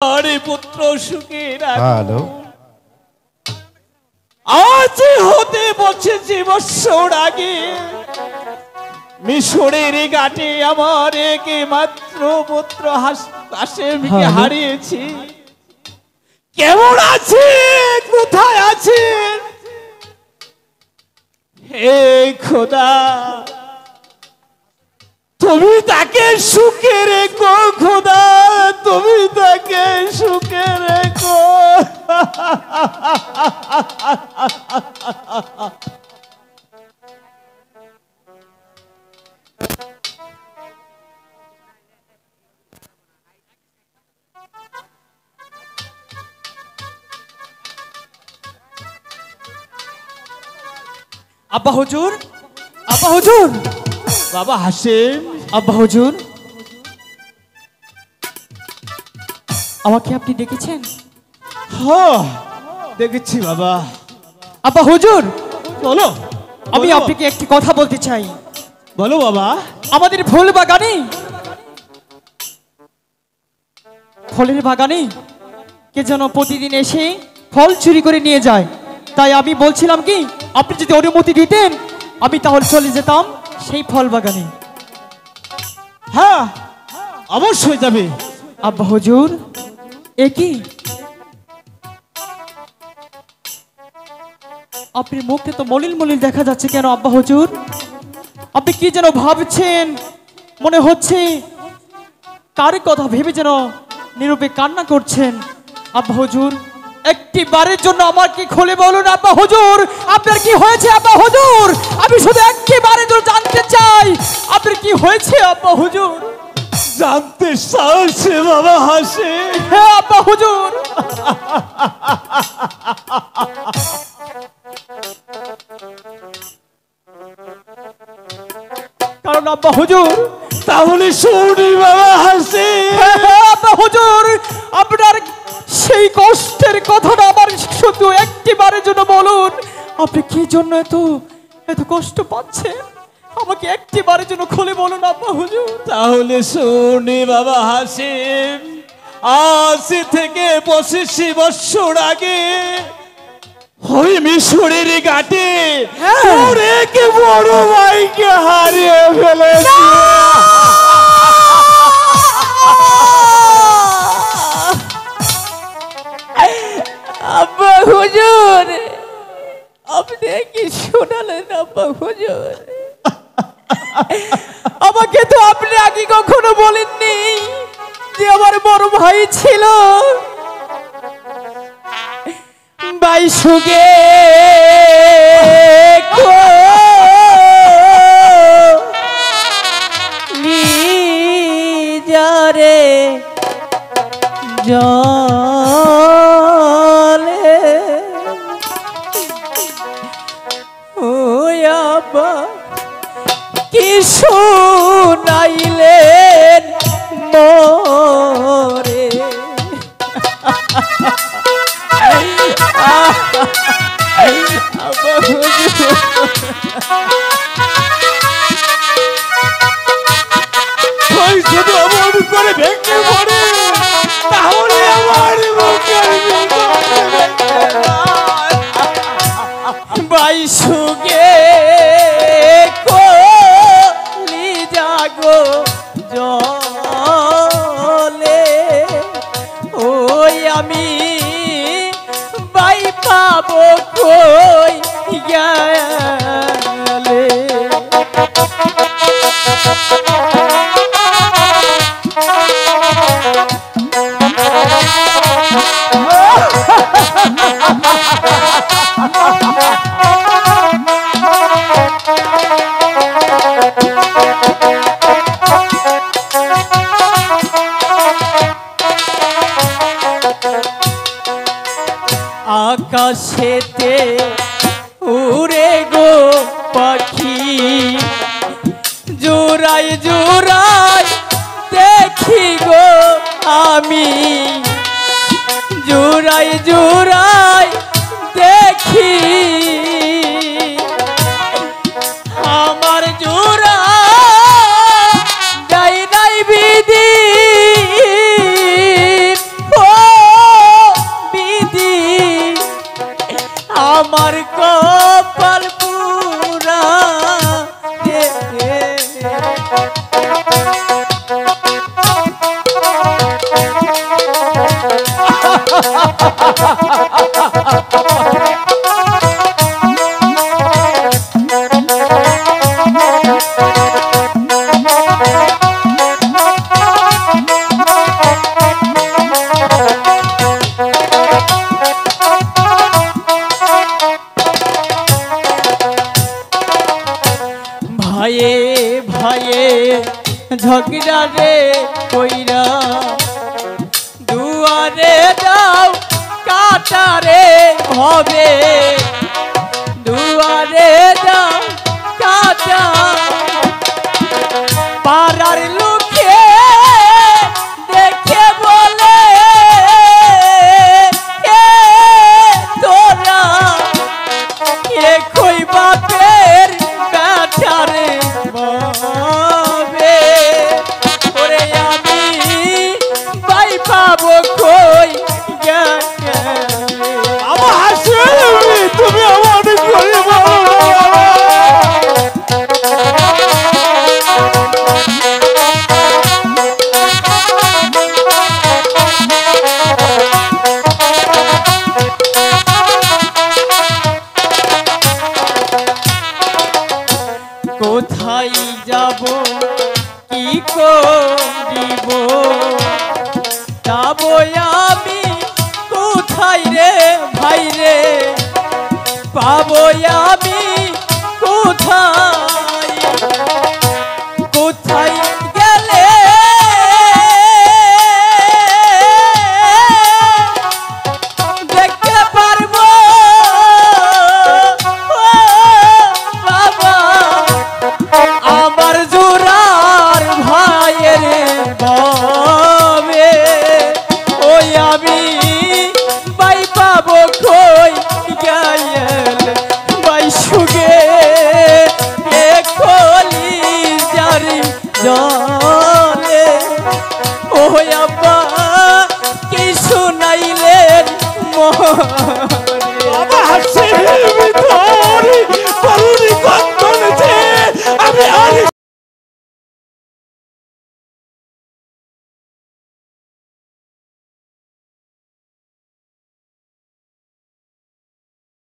আরে পুত্র সুখে হ্যালো আজ হতে বসেছে বৎসর আগে মিশরের ঘাটে আমার একমাত্র পুত্র হাশেমকে হারিয়েছি। কেমন আছে, কোথায় আছে? হে খোদা, তুমি তাকে সুখে রেখো খোদা, তুমি তাকে সুখে রেখো। আব্বা হুজুর, আব্বা হুজুর, বাবা হাশেম। আব্বা হুজুর, আমাকে আপনি দেখেছেন? হ্যাঁ দেখেছি বাবা। আব্বা হুজুর, বলো। আমি আপনাকে একটি কথা বলতে চাই। বলো বাবা। আমাদের ফুল বাগানে, ফলের বাগানে কে যেন প্রতিদিন এসে ফল চুরি করে নিয়ে যায়। তাই আমি বলছিলাম কি, আপনি যদি অনুমতি দিতেন আমি তাহলে চলে যেতাম সেই ফল বাগানে। হ্যাঁ অবশ্যই যাবে। আব্বা হুজুর, এ কি আপনার মুখে তো মলিন মলিন দেখা যাচ্ছে কেন আব্বা হুজুর? আপনি কি যেন ভাবছেন, মনে হচ্ছে কার কথা ভেবে যেন নীরবে কান্না করছেন। আব্বা হুজুর, একটি বারের জন্য আমাকে খুলে বলুন আব্বা হুজুর, আপনার কি হয়েছে আব্বা হুজুর? আমি শুধু একটি বারের জন্য জানতে চাই আপনার কি হয়েছে আব্বা হুজুর। জানতে চাইছে বাবা হাসে? হ্যাঁ আব্বা হুজুর। কারণ আব্বা হুজুর, তাহলে শুনি বাবা হাসে। হ্যাঁ আব্বা হুজুর, আপনার সেই কষ্টের কথাটা আমার শুধু একটি বারের জন্য বলুন। আপনি কি জন্য এত এত কষ্ট পাচ্ছেন, আমাকে একটি বারের জন্য খুলে বলুন আব্বা হুজুর। তাহলে শুনি বাবা হাসিম, আজ থেকে 25 বছর আগে ওই মিশরের ঘাটে ওর এক বড় ভাইকে হারিয়ে ফেলেছি। আব্বা হুজুর, আপনি কি শোনালেন আব্বা হুজুর? আমাকে তো আপনি আগে কখনো বলেননি যে আমার বড় ভাই ছিল ভাই সুগে নিজরে জলে ও আব্বা কি শুনাইলেন মোরে। শুধু এমন করে ভেঙে পড়ে, তাহলে আমার ভাই সুগে কলি জাগো জলে ওই আমি ভাই পাবো কই গেলে। আকাশেতে উড়ে গো পাখি, জোড়ায় জোড়ায় দেখি গো আমি, জোড়ায় জোড়ায় দেখি আমার জোড়া যাই নাই বিধি ও রে কইরা দুয়ারে দাও কাটারে হবে দুয়ারে দাও কাটা পাড়ার লোকে দেখে বলে তোরা কে কই বাপের কাটারে হবে ওরে আমি ভাই পাবো কই আমার হাসি তুমি আমার করে বলো কোথায় যাব কি করিব যাব আমি কোথায় রে ভাই রে পাবো আমি